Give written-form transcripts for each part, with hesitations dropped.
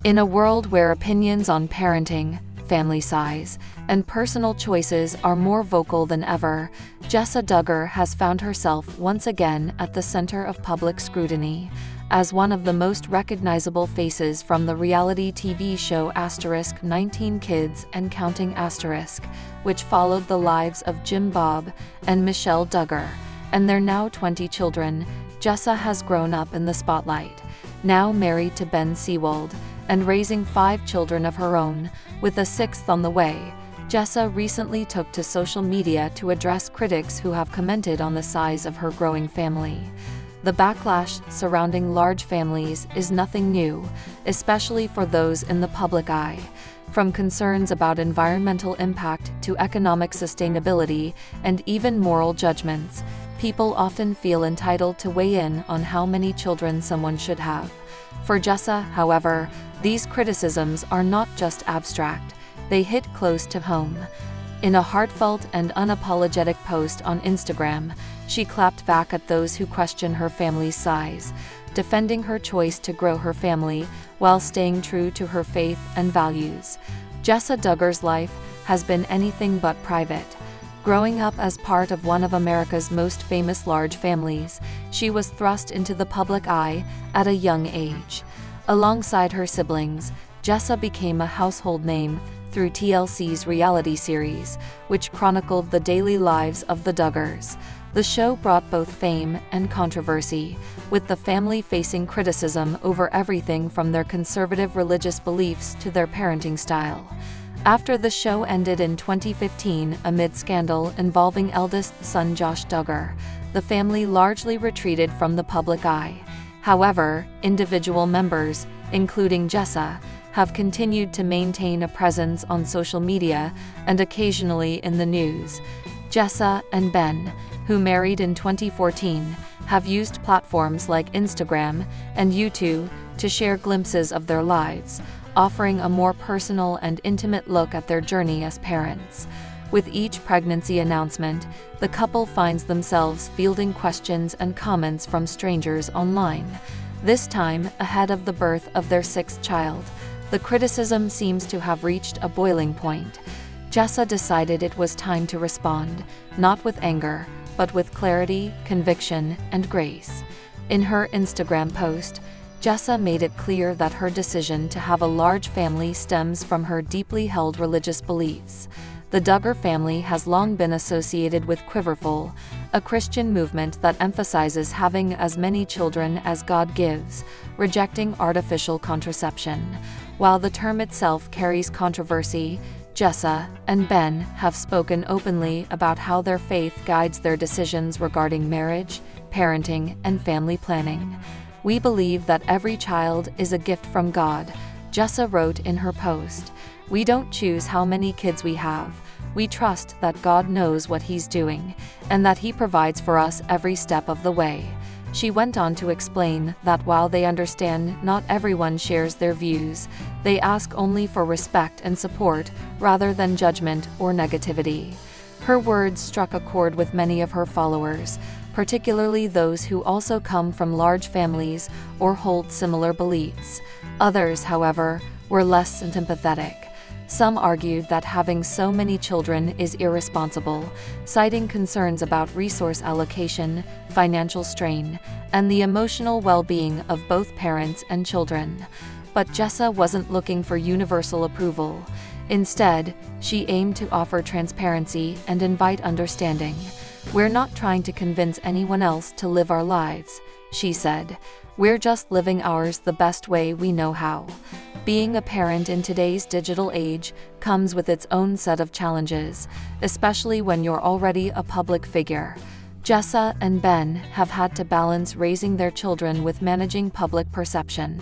In a world where opinions on parenting, family size, and personal choices are more vocal than ever, Jessa Duggar has found herself once again at the center of public scrutiny. As one of the most recognizable faces from the reality TV show * 19 Kids and Counting *, which followed the lives of Jim Bob and Michelle Duggar, and their now 20 children, Jessa has grown up in the spotlight. Now married to Ben Seawold, and raising 5 children of her own, with a 6th on the way, Jessa recently took to social media to address critics who have commented on the size of her growing family. The backlash surrounding large families is nothing new, especially for those in the public eye. From concerns about environmental impact to economic sustainability and even moral judgments, people often feel entitled to weigh in on how many children someone should have. For Jessa, however, these criticisms are not just abstract, they hit close to home. In a heartfelt and unapologetic post on Instagram, she clapped back at those who question her family's size, defending her choice to grow her family while staying true to her faith and values. Jessa Duggar's life has been anything but private. Growing up as part of one of America's most famous large families, she was thrust into the public eye at a young age. Alongside her siblings, Jessa became a household name through TLC's reality series, which chronicled the daily lives of the Duggars. The show brought both fame and controversy, with the family facing criticism over everything from their conservative religious beliefs to their parenting style. After the show ended in 2015 amid scandal involving eldest son Josh Duggar, the family largely retreated from the public eye. However, individual members, including Jessa, have continued to maintain a presence on social media and occasionally in the news. Jessa and Ben, who married in 2014, have used platforms like Instagram and YouTube to share glimpses of their lives, offering a more personal and intimate look at their journey as parents. With each pregnancy announcement, the couple finds themselves fielding questions and comments from strangers online. This time, ahead of the birth of their 6th child, the criticism seems to have reached a boiling point. Jessa decided it was time to respond, not with anger, but with clarity, conviction, and grace. In her Instagram post, Jessa made it clear that her decision to have a large family stems from her deeply held religious beliefs. The Duggar family has long been associated with Quiverful, a Christian movement that emphasizes having as many children as God gives, rejecting artificial contraception. While the term itself carries controversy, Jessa and Ben have spoken openly about how their faith guides their decisions regarding marriage, parenting, and family planning. "We believe that every child is a gift from God," Jessa wrote in her post. "We don't choose how many kids we have. We trust that God knows what He's doing, and that He provides for us every step of the way." She went on to explain that while they understand not everyone shares their views, they ask only for respect and support, rather than judgment or negativity. Her words struck a chord with many of her followers, particularly those who also come from large families or hold similar beliefs. Others, however, were less sympathetic. Some argued that having so many children is irresponsible, citing concerns about resource allocation, financial strain, and the emotional well-being of both parents and children. But Jessa wasn't looking for universal approval. Instead, she aimed to offer transparency and invite understanding. "We're not trying to convince anyone else to live our lives," she said. "We're just living ours the best way we know how." Being a parent in today's digital age comes with its own set of challenges, especially when you're already a public figure. Jessa and Ben have had to balance raising their children with managing public perception.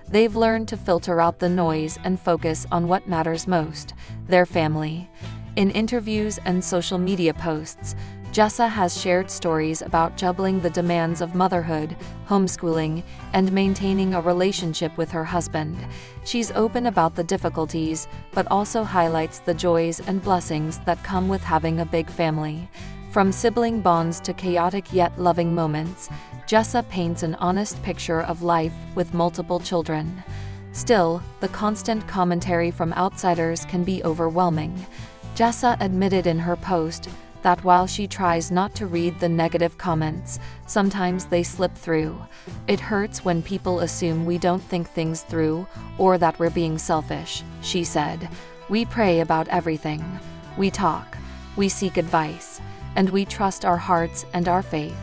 They've learned to filter out the noise and focus on what matters most, their family. In interviews and social media posts, Jessa has shared stories about juggling the demands of motherhood, homeschooling, and maintaining a relationship with her husband. She's open about the difficulties, but also highlights the joys and blessings that come with having a big family. From sibling bonds to chaotic yet loving moments, Jessa paints an honest picture of life with multiple children. Still, the constant commentary from outsiders can be overwhelming. Jessa admitted in her post that while she tries not to read the negative comments, sometimes they slip through. "It hurts when people assume we don't think things through or that we're being selfish," she said. "We pray about everything. We talk. We seek advice. And we trust our hearts and our faith."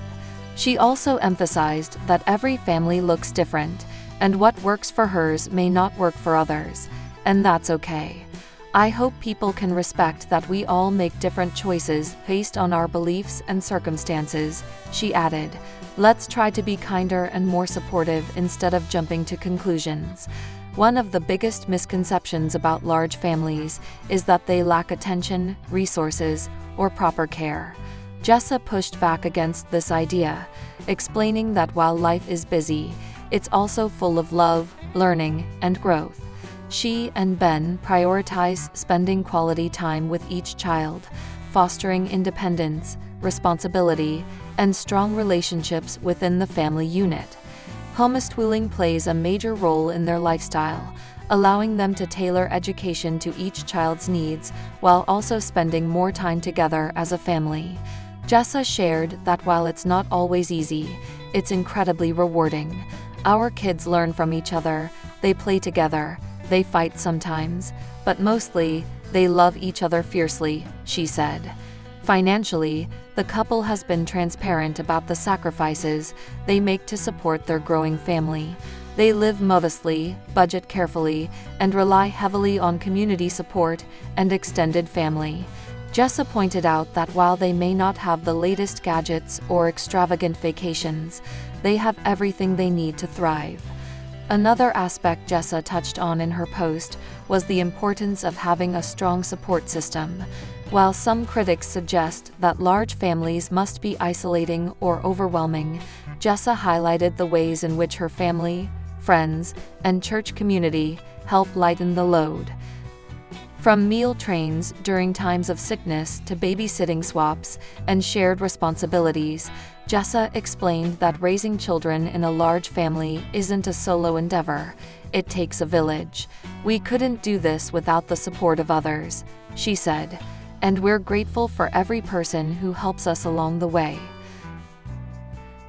She also emphasized that every family looks different, and what works for hers may not work for others, and that's okay. "I hope people can respect that we all make different choices based on our beliefs and circumstances," she added. "Let's try to be kinder and more supportive instead of jumping to conclusions." One of the biggest misconceptions about large families is that they lack attention, resources, or proper care. Jessa pushed back against this idea, explaining that while life is busy, it's also full of love, learning, and growth. She and Ben prioritize spending quality time with each child, fostering independence, responsibility, and strong relationships within the family unit. Homeschooling plays a major role in their lifestyle, allowing them to tailor education to each child's needs while also spending more time together as a family. Jessa shared that while it's not always easy, it's incredibly rewarding. "Our kids learn from each other, they play together, they fight sometimes, but mostly, they love each other fiercely," she said. Financially, the couple has been transparent about the sacrifices they make to support their growing family. They live modestly, budget carefully, and rely heavily on community support and extended family. Jessa pointed out that while they may not have the latest gadgets or extravagant vacations, they have everything they need to thrive. Another aspect Jessa touched on in her post was the importance of having a strong support system. While some critics suggest that large families must be isolating or overwhelming, Jessa highlighted the ways in which her family, friends, and church community help lighten the load. From meal trains during times of sickness to babysitting swaps and shared responsibilities, Jessa explained that raising children in a large family isn't a solo endeavor. It takes a village. "We couldn't do this without the support of others," she said, "and we're grateful for every person who helps us along the way."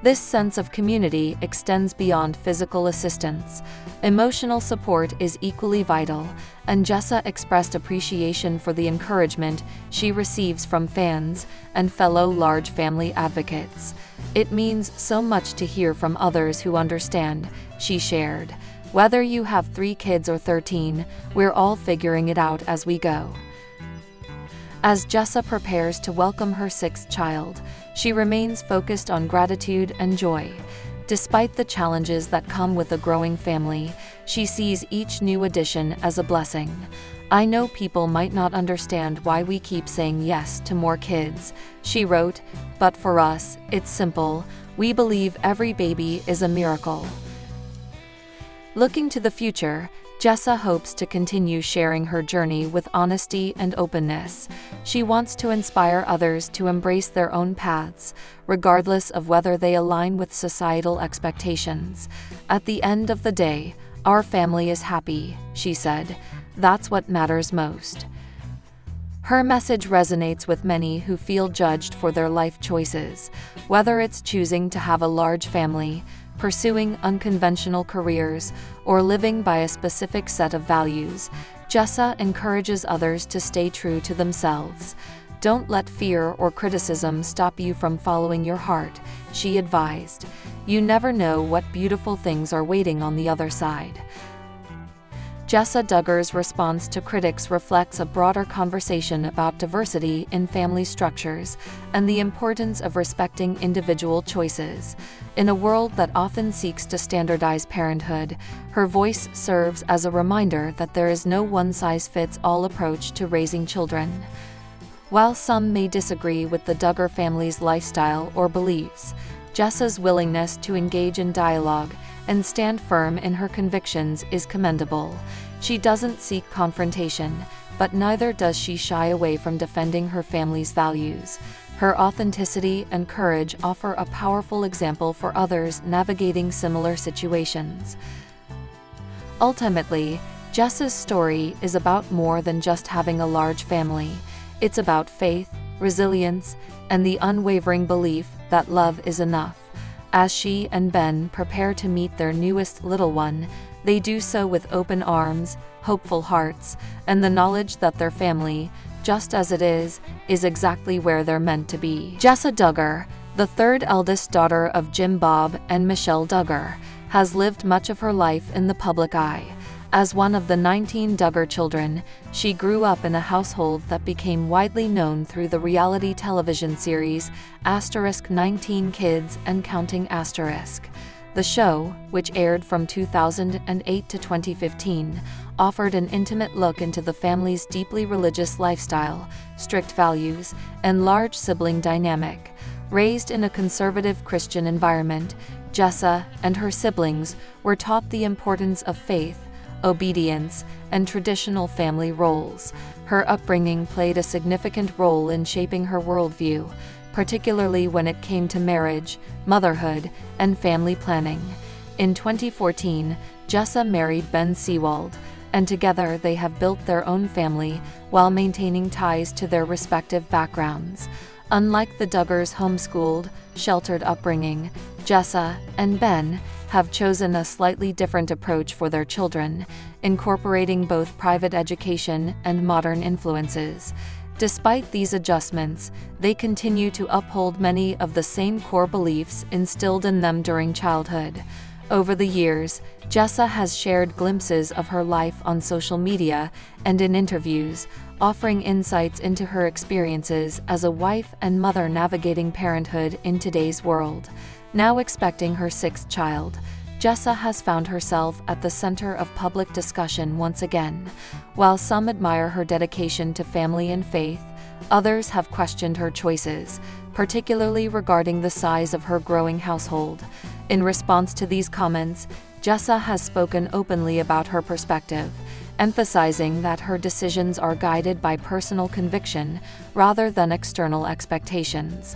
This sense of community extends beyond physical assistance. Emotional support is equally vital, and Jessa expressed appreciation for the encouragement she receives from fans and fellow large family advocates. "It means so much to hear from others who understand," she shared. "Whether you have 3 kids or 13, we're all figuring it out as we go." As Jessa prepares to welcome her 6th child, she remains focused on gratitude and joy. Despite the challenges that come with a growing family, she sees each new addition as a blessing. "I know people might not understand why we keep saying yes to more kids," she wrote, "but for us, it's simple. We believe every baby is a miracle." Looking to the future, Jessa hopes to continue sharing her journey with honesty and openness. She wants to inspire others to embrace their own paths, regardless of whether they align with societal expectations. "At the end of the day, our family is happy," she said. "That's what matters most." Her message resonates with many who feel judged for their life choices, whether it's choosing to have a large family, pursuing unconventional careers, or living by a specific set of values. Jessa encourages others to stay true to themselves. "Don't let fear or criticism stop you from following your heart," she advised. "You never know what beautiful things are waiting on the other side." Jessa Duggar's response to critics reflects a broader conversation about diversity in family structures and the importance of respecting individual choices. In a world that often seeks to standardize parenthood, her voice serves as a reminder that there is no one-size-fits-all approach to raising children. While some may disagree with the Duggar family's lifestyle or beliefs, Jessa's willingness to engage in dialogue and stand firm in her convictions is commendable. She doesn't seek confrontation, but neither does she shy away from defending her family's values. Her authenticity and courage offer a powerful example for others navigating similar situations. Ultimately, Jessa's story is about more than just having a large family. It's about faith, resilience, and the unwavering belief that love is enough. As she and Ben prepare to meet their newest little one, they do so with open arms, hopeful hearts, and the knowledge that their family, just as it is exactly where they're meant to be. Jessa Duggar, the third eldest daughter of Jim Bob and Michelle Duggar, has lived much of her life in the public eye. As one of the 19 Duggar children, she grew up in a household that became widely known through the reality television series *19 Kids and Counting*. The show, which aired from 2008 to 2015, offered an intimate look into the family's deeply religious lifestyle, strict values, and large sibling dynamic. Raised in a conservative Christian environment, Jessa and her siblings were taught the importance of faith, obedience, and traditional family roles. Her upbringing played a significant role in shaping her worldview, particularly when it came to marriage, motherhood, and family planning. In 2014, Jessa married Ben Seawald, and together they have built their own family while maintaining ties to their respective backgrounds. Unlike the Duggars' homeschooled, sheltered upbringing, Jessa and Ben have chosen a slightly different approach for their children, incorporating both private education and modern influences. Despite these adjustments, they continue to uphold many of the same core beliefs instilled in them during childhood. Over the years, Jessa has shared glimpses of her life on social media and in interviews, offering insights into her experiences as a wife and mother navigating parenthood in today's world. Now expecting her sixth child, Jessa has found herself at the center of public discussion once again. While some admire her dedication to family and faith, others have questioned her choices, particularly regarding the size of her growing household. In response to these comments, Jessa has spoken openly about her perspective, emphasizing that her decisions are guided by personal conviction rather than external expectations.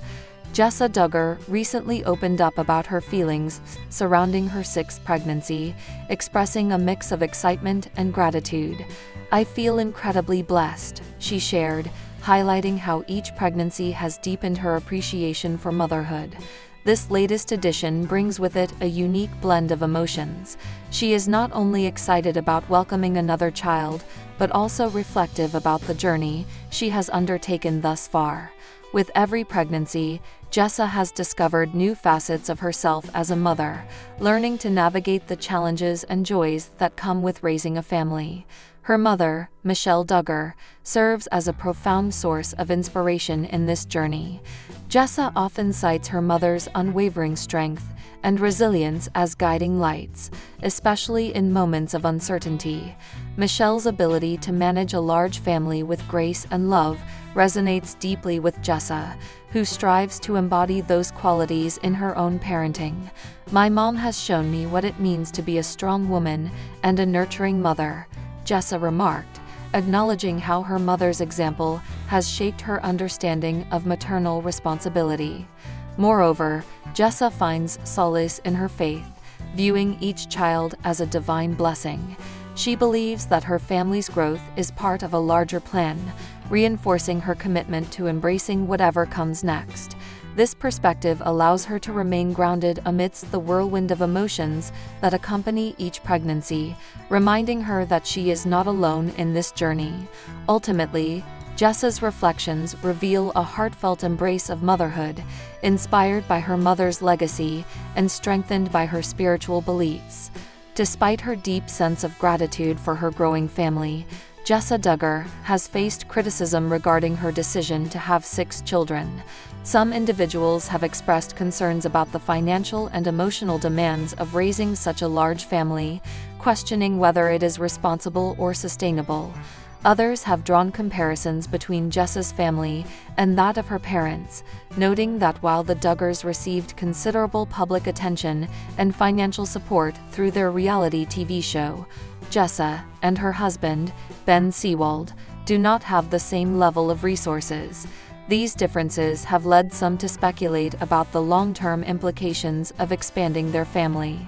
Jessa Duggar recently opened up about her feelings surrounding her sixth pregnancy, expressing a mix of excitement and gratitude. "I feel incredibly blessed," she shared, highlighting how each pregnancy has deepened her appreciation for motherhood. This latest edition brings with it a unique blend of emotions. She is not only excited about welcoming another child, but also reflective about the journey she has undertaken thus far. With every pregnancy, Jessa has discovered new facets of herself as a mother, learning to navigate the challenges and joys that come with raising a family. Her mother, Michelle Duggar, serves as a profound source of inspiration in this journey. Jessa often cites her mother's unwavering strength and resilience as guiding lights, especially in moments of uncertainty. Michelle's ability to manage a large family with grace and love resonates deeply with Jessa, who strives to embody those qualities in her own parenting. "My mom has shown me what it means to be a strong woman and a nurturing mother," Jessa remarked, acknowledging how her mother's example has shaped her understanding of maternal responsibility. Moreover, Jessa finds solace in her faith, viewing each child as a divine blessing. She believes that her family's growth is part of a larger plan, reinforcing her commitment to embracing whatever comes next. This perspective allows her to remain grounded amidst the whirlwind of emotions that accompany each pregnancy, reminding her that she is not alone in this journey. Ultimately, Jessa's reflections reveal a heartfelt embrace of motherhood, inspired by her mother's legacy and strengthened by her spiritual beliefs. Despite her deep sense of gratitude for her growing family, Jessa Duggar has faced criticism regarding her decision to have 6 children. Some individuals have expressed concerns about the financial and emotional demands of raising such a large family, questioning whether it is responsible or sustainable. Others have drawn comparisons between Jessa's family and that of her parents, noting that while the Duggars received considerable public attention and financial support through their reality TV show, Jessa and her husband, Ben Seawald, do not have the same level of resources. These differences have led some to speculate about the long-term implications of expanding their family.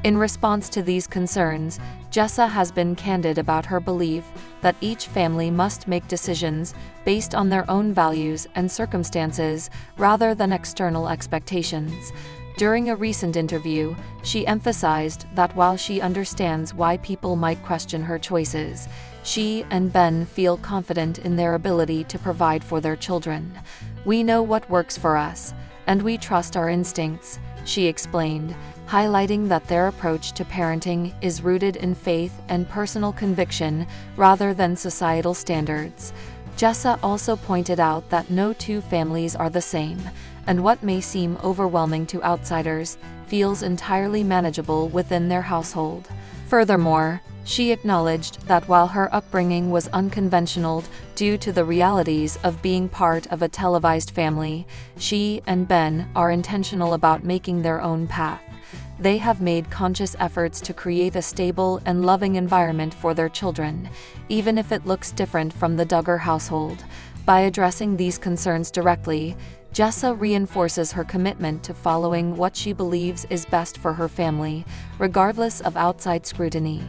In response to these concerns, Jessa has been candid about her belief that each family must make decisions based on their own values and circumstances rather than external expectations. During a recent interview, she emphasized that while she understands why people might question her choices, she and Ben feel confident in their ability to provide for their children. "We know what works for us, and we trust our instincts," she explained, highlighting that their approach to parenting is rooted in faith and personal conviction rather than societal standards. Jessa also pointed out that no two families are the same, and what may seem overwhelming to outsiders feels entirely manageable within their household. Furthermore, she acknowledged that while her upbringing was unconventional due to the realities of being part of a televised family, she and Ben are intentional about making their own path. They have made conscious efforts to create a stable and loving environment for their children, even if it looks different from the Duggar household. By addressing these concerns directly, Jessa reinforces her commitment to following what she believes is best for her family, regardless of outside scrutiny.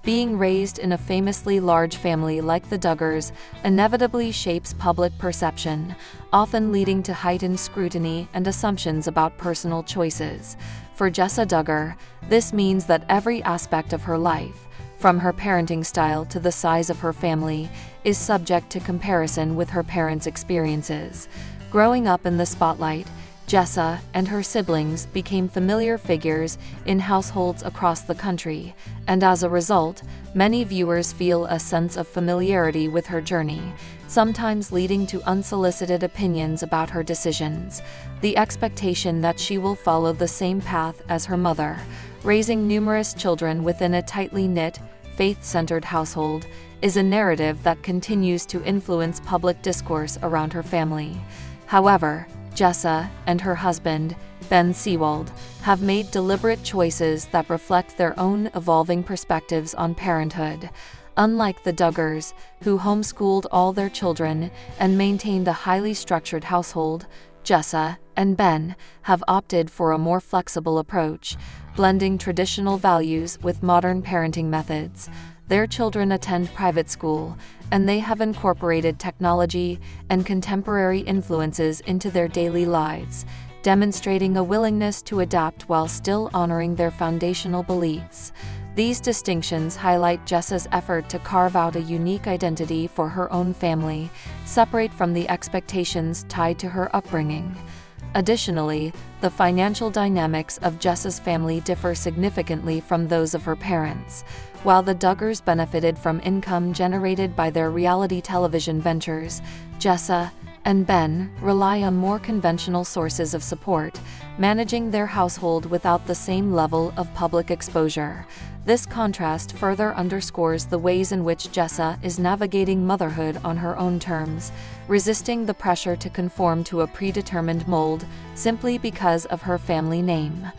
Being raised in a famously large family like the Duggars inevitably shapes public perception, often leading to heightened scrutiny and assumptions about personal choices. For Jessa Duggar, this means that every aspect of her life, from her parenting style to the size of her family, is subject to comparison with her parents' experiences. Growing up in the spotlight, Jessa and her siblings became familiar figures in households across the country, and as a result, many viewers feel a sense of familiarity with her journey, sometimes leading to unsolicited opinions about her decisions. The expectation that she will follow the same path as her mother, raising numerous children within a tightly knit, faith-centered household, is a narrative that continues to influence public discourse around her family. However, Jessa and her husband, Ben Seawald, have made deliberate choices that reflect their own evolving perspectives on parenthood. Unlike the Duggars, who homeschooled all their children and maintained a highly structured household, Jessa and Ben have opted for a more flexible approach, blending traditional values with modern parenting methods. Their children attend private school, and they have incorporated technology and contemporary influences into their daily lives, demonstrating a willingness to adapt while still honoring their foundational beliefs. These distinctions highlight Jessa's effort to carve out a unique identity for her own family, separate from the expectations tied to her upbringing. Additionally, the financial dynamics of Jessa's family differ significantly from those of her parents. While the Duggars benefited from income generated by their reality television ventures, Jessa and Ben rely on more conventional sources of support, managing their household without the same level of public exposure. This contrast further underscores the ways in which Jessa is navigating motherhood on her own terms, resisting the pressure to conform to a predetermined mold simply because of her family name.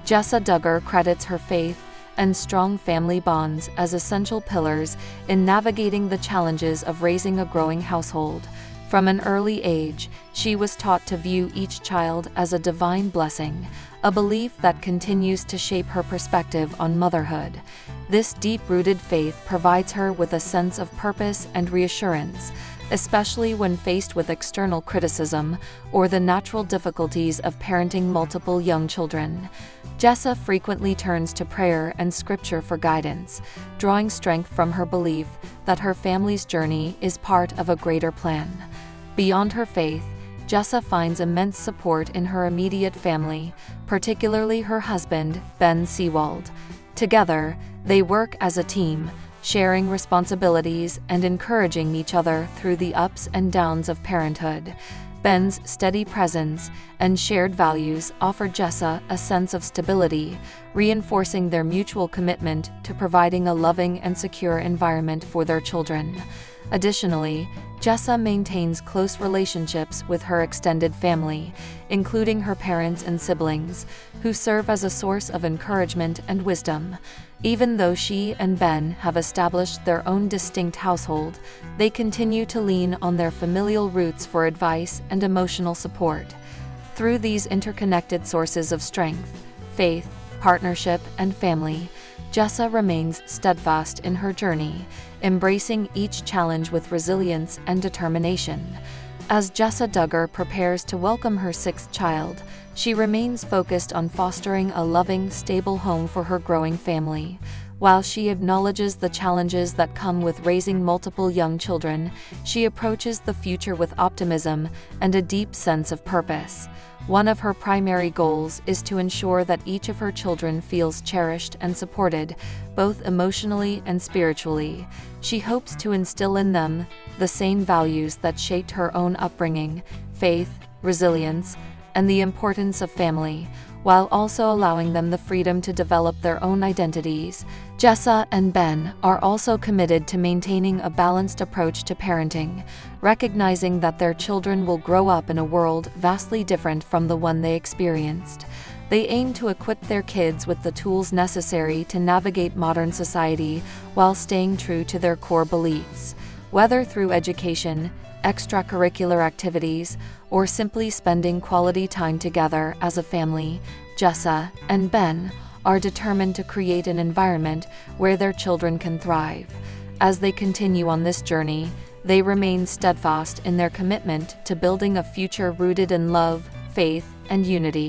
Jessa Duggar credits her faith and strong family bonds as essential pillars in navigating the challenges of raising a growing household. From an early age, she was taught to view each child as a divine blessing, a belief that continues to shape her perspective on motherhood. This deep-rooted faith provides her with a sense of purpose and reassurance, especially when faced with external criticism or the natural difficulties of parenting multiple young children. Jessa frequently turns to prayer and scripture for guidance, drawing strength from her belief that her family's journey is part of a greater plan. Beyond her faith, Jessa finds immense support in her immediate family, particularly her husband, Ben Seawald. Together, they work as a team, sharing responsibilities and encouraging each other through the ups and downs of parenthood. Ben's steady presence and shared values offer Jessa a sense of stability, reinforcing their mutual commitment to providing a loving and secure environment for their children. Additionally, Jessa maintains close relationships with her extended family, including her parents and siblings, who serve as a source of encouragement and wisdom. Even though she and Ben have established their own distinct household, they continue to lean on their familial roots for advice and emotional support. Through these interconnected sources of strength, faith, partnership, and family, Jessa remains steadfast in her journey, embracing each challenge with resilience and determination. As Jessa Duggar prepares to welcome her sixth child, she remains focused on fostering a loving, stable home for her growing family. While she acknowledges the challenges that come with raising multiple young children, she approaches the future with optimism and a deep sense of purpose. One of her primary goals is to ensure that each of her children feels cherished and supported, both emotionally and spiritually. She hopes to instill in them the same values that shaped her own upbringing: faith, resilience, and the importance of family, while also allowing them the freedom to develop their own identities. Jessa and Ben are also committed to maintaining a balanced approach to parenting, recognizing that their children will grow up in a world vastly different from the one they experienced. They aim to equip their kids with the tools necessary to navigate modern society while staying true to their core beliefs. Whether through education, extracurricular activities, or simply spending quality time together as a family, Jessa and Ben are determined to create an environment where their children can thrive. As they continue on this journey, they remain steadfast in their commitment to building a future rooted in love, faith, and unity.